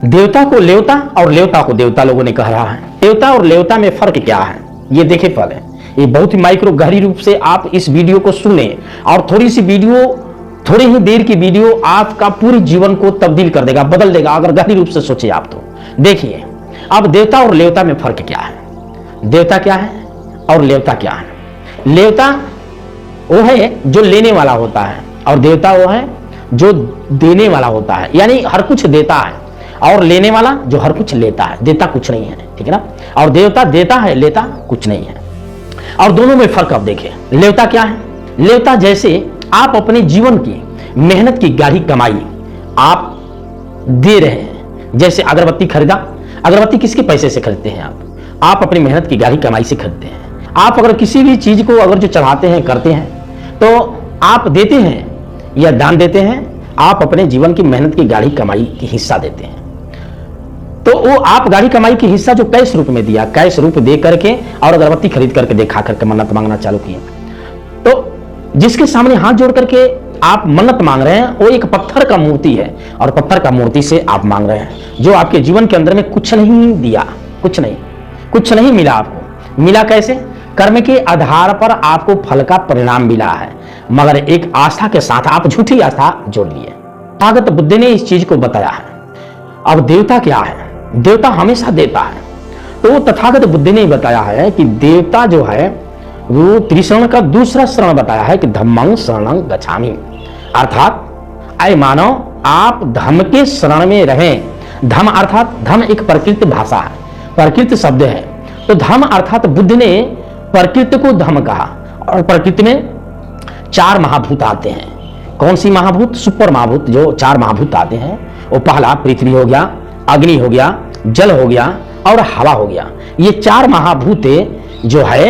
देवता को लेवता और लेवता को देवता लोगों ने कहा है। देवता और लेवता में फर्क क्या है ये देखे पहले। ये बहुत ही माइक्रो गहरी रूप से आप इस वीडियो को सुने और थोड़ी ही देर की वीडियो आपका पूरे जीवन को तब्दील कर देगा, बदल देगा अगर गहरी रूप से सोचे आप तो। देखिए अब देवता और लेवता में फर्क क्या है। देवता क्या है और लेवता क्या है। लेवता वो है जो लेने वाला होता है और देवता वो है जो देने वाला होता है, यानी हर कुछ देता है, और लेने वाला जो हर कुछ लेता है, देता कुछ नहीं है, ठीक है ना। और देवता देता है, लेता कुछ नहीं है। और दोनों में फर्क आप देखें। लेवता क्या है। लेवता जैसे आप अपने जीवन की मेहनत की गाढ़ी कमाई आप दे रहे हैं। जैसे अगरबत्ती खरीदा, अगरबत्ती किसके पैसे से खरीदते हैं आप अपनी मेहनत की गाढ़ी कमाई से खरीदते हैं। आप अगर किसी भी चीज को अगर जो चढ़ाते हैं करते हैं तो आप देते हैं या दान देते हैं, आप अपने जीवन की मेहनत की गाढ़ी कमाई की हिस्सा देते हैं। तो वो आप गाढ़ी कमाई की हिस्सा जो कैश रूप में दिया, कैश रूप दे करके और अगरबत्ती खरीद करके दिखा करके मन्नत मांगना चालू किया। तो जिसके सामने हाथ जोड़ करके आप मन्नत मांग रहे हैं वो एक पत्थर का मूर्ति है, और पत्थर का मूर्ति से आप मांग रहे हैं जो आपके जीवन के अंदर में कुछ नहीं दिया, कुछ नहीं मिला। आपको मिला कैसे? कर्म के आधार पर आपको फल का परिणाम मिला है, मगर एक आस्था के साथ आप झूठी आस्था जोड़ लिए। तथागत बुद्ध ने इस चीज को बताया है। अब देवता क्या है? देवता हमेशा देता है। तो तथागत बुद्ध ने बताया है कि देवता जो है वो त्रिशरण का दूसरा शरण बताया है कि धम्मं शरणं गच्छामि, अर्थात आए मानव आप धम्म के शरण में रहें। धम्म अर्थात धम्म एक प्रकृत भाषा है, प्रकृत शब्द है। तो धम्म अर्थात बुद्ध ने प्रकृति को धम्म कहा, और प्रकृति में चार महाभूत आते हैं। कौन सी महाभूत? सुपर महाभूत जो चार महाभूत आते हैं वो पहला पृथ्वी हो गया, अग्नि हो गया, जल हो गया और हवा हो गया। ये चार महाभूत जो है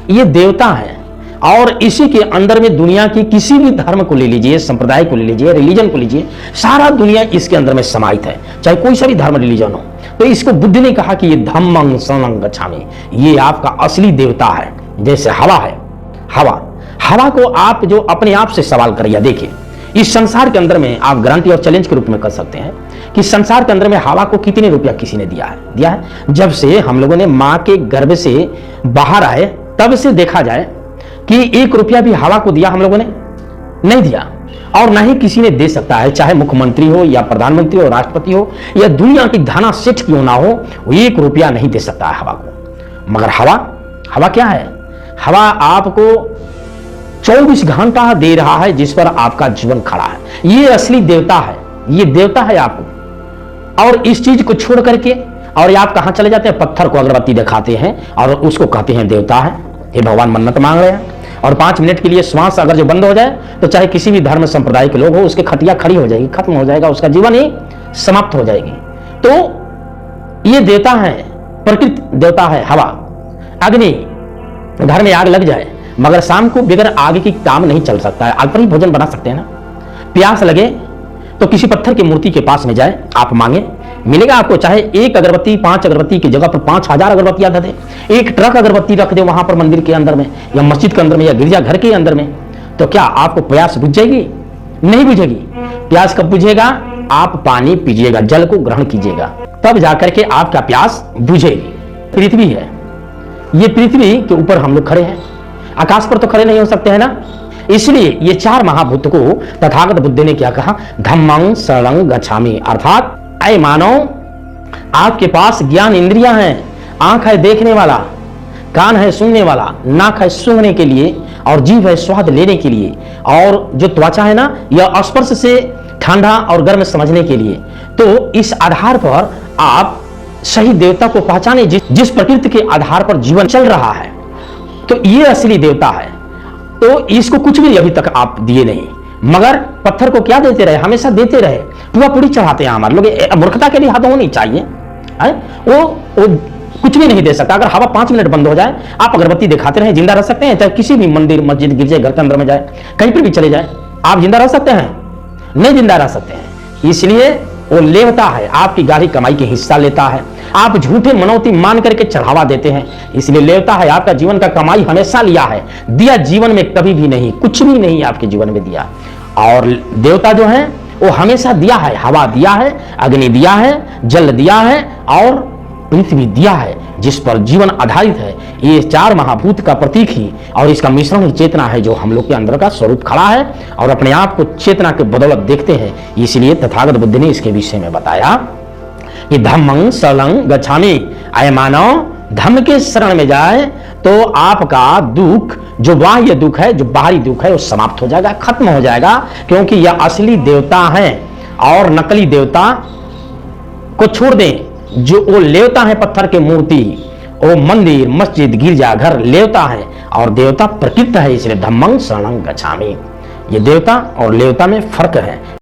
ये देवता है। और इसी के अंदर में दुनिया की किसी भी धर्म को ले लीजिए, संप्रदाय को ले लीजिए, रिलीजन को लीजिए, सारा दुनिया इसके अंदर में समाहित है, चाहे कोई सा भी धर्म रिलीजन हो। तो इसको बुद्ध ने कहा कि ये धम्मं शरणं गच्छामि, ये आपका असली देवता है। जैसे हवा है, हवा को आप जो अपने आप से सवाल करिए। देखिए इस संसार के अंदर में आप गारंटी और चैलेंज के रूप में कर सकते हैं कि संसार के अंदर में हवा को कितने रुपया किसी ने दिया है। जब से हम लोगों ने मां के गर्भ से बाहर आए तब से देखा जाए कि 1 रुपया भी हवा को दिया हम लोगों ने नहीं दिया, और ना ही किसी ने दे सकता है, चाहे मुख्यमंत्री हो या प्रधानमंत्री हो, राष्ट्रपति हो या दुनिया की धना सेठ क्यों ना हो, 1 रुपया नहीं दे सकता है हवा को। मगर हवा क्या है? हवा आपको 24 घंटा दे रहा है, जिस पर आपका जीवन खड़ा है। ये असली देवता है, ये देवता है आपको। और इस चीज को छोड़ करके और आप कहां चले जाते हैं? पत्थर को अगरबत्ती दिखाते हैं और उसको कहते हैं देवता है। हे भगवान मन्नत मांग रहे हैं, और 5 मिनट के लिए श्वास अगर जो बंद हो जाए तो चाहे किसी भी धर्म संप्रदाय के लोग हो, उसके खटिया खड़ी हो जाएगी, खत्म हो जाएगा, उसका जीवन ही समाप्त हो जाएगी। तो ये देवता है, प्रकृति देवता है हवा। अग्नि, घर में आग लग जाए मगर शाम को बगैर आग की काम नहीं चल सकता है, आग पर ही भोजन बना सकते हैं ना। प्यास लगे तो किसी पत्थर की मूर्ति के पास में जाए, आप मांगे, मिलेगा आपको। चाहे 1 अगरबत्ती 5 अगरबत्ती की जगह पर 5000 अगरबत्तियां दे दे, 1 ट्रक अगरबत्ती रख दे वहां पर मंदिर के अंदर में या मस्जिद के अंदर में या गिरजाघर के अंदर में, तो क्या आपको प्यास बुझ जाएगी? नहीं बुझेगी। प्यास कब बुझेगा? आप पानी पीजिएगा, जल को ग्रहण कीजिएगा, तब जाकर के आपका प्यास बुझेगी। पृथ्वी है, ये पृथ्वी के ऊपर हम लोग खड़े हैं, आकाश पर तो खड़े नहीं हो सकते हैं ना। इसलिए ये 4 महाभूत को तथागत बुद्ध ने क्या कहा? धम्मं शरणं गच्छामि, अर्थात ऐ मानव आपके पास ज्ञान इंद्रियां हैं। आंख है देखने वाला, कान है सुनने वाला, नाक है सूंघने के लिए, और जीभ है स्वाद लेने के लिए, और जो त्वचा है ना यह स्पर्श से ठंडा और गर्म समझने के लिए। तो इस आधार पर आप सही देवता को पहचाने जिस प्रकृति के आधार पर जीवन चल रहा है। तो ये असली देवता है। तो इसको कुछ भी अभी तक आप दिए नहीं, मगर पत्थर को क्या देते रहे? हमेशा देते रहे। पुआ पूड़ी चढ़ाते हैं हमारे लोग, मूर्खता के लिए हाथ होनी चाहिए। वो कुछ भी नहीं दे सकता। अगर हवा 5 मिनट बंद हो जाए, आप अगरबत्ती दिखाते रहे, जिंदा रह सकते हैं? चाहे किसी भी मंदिर, मस्जिद, गिरजे घर के अंदर में जाए, कहीं पर भी चले जाए, आप जिंदा रह सकते हैं? नहीं जिंदा रह सकते हैं। इसलिए वो लेवता है, आपकी गाढ़ी कमाई की हिस्सा लेता है। आप झूठे मनौती मान करके चढ़ावा देते हैं, इसलिए लेवता है। आपका जीवन का कमाई हमेशा लिया है, दिया जीवन में कभी भी नहीं, कुछ भी नहीं आपके जीवन में दिया। और देवता जो है वो हमेशा दिया है, हवा दिया है, अग्नि दिया है, जल दिया है और पृथ्वी दिया है, जिस पर जीवन आधारित है। ये चार महाभूत का प्रतीक ही और इसका मिश्रण ही चेतना है, जो हम लोग के अंदर का स्वरूप खड़ा है और अपने आप को चेतना के बदौलत देखते हैं। इसलिए तथागत बुद्ध ने इसके विषय में बताया कि धम्मं शरणं गच्छामि, आय मानव धम्म के शरण में जाए तो आपका दुख, जो बाह्य दुख है, जो बाहरी दुख है, वो समाप्त हो जाएगा, खत्म हो जाएगा। क्योंकि यह असली देवता है और नकली देवता को छोड़ दें। जो वो लेवता है पत्थर के मूर्ति, वो मंदिर, मस्जिद, गिरजा घर लेवता है और देवता प्रकृत है। इसलिए धम्मं शरणं गच्छामि। ये देवता और लेवता में फर्क है।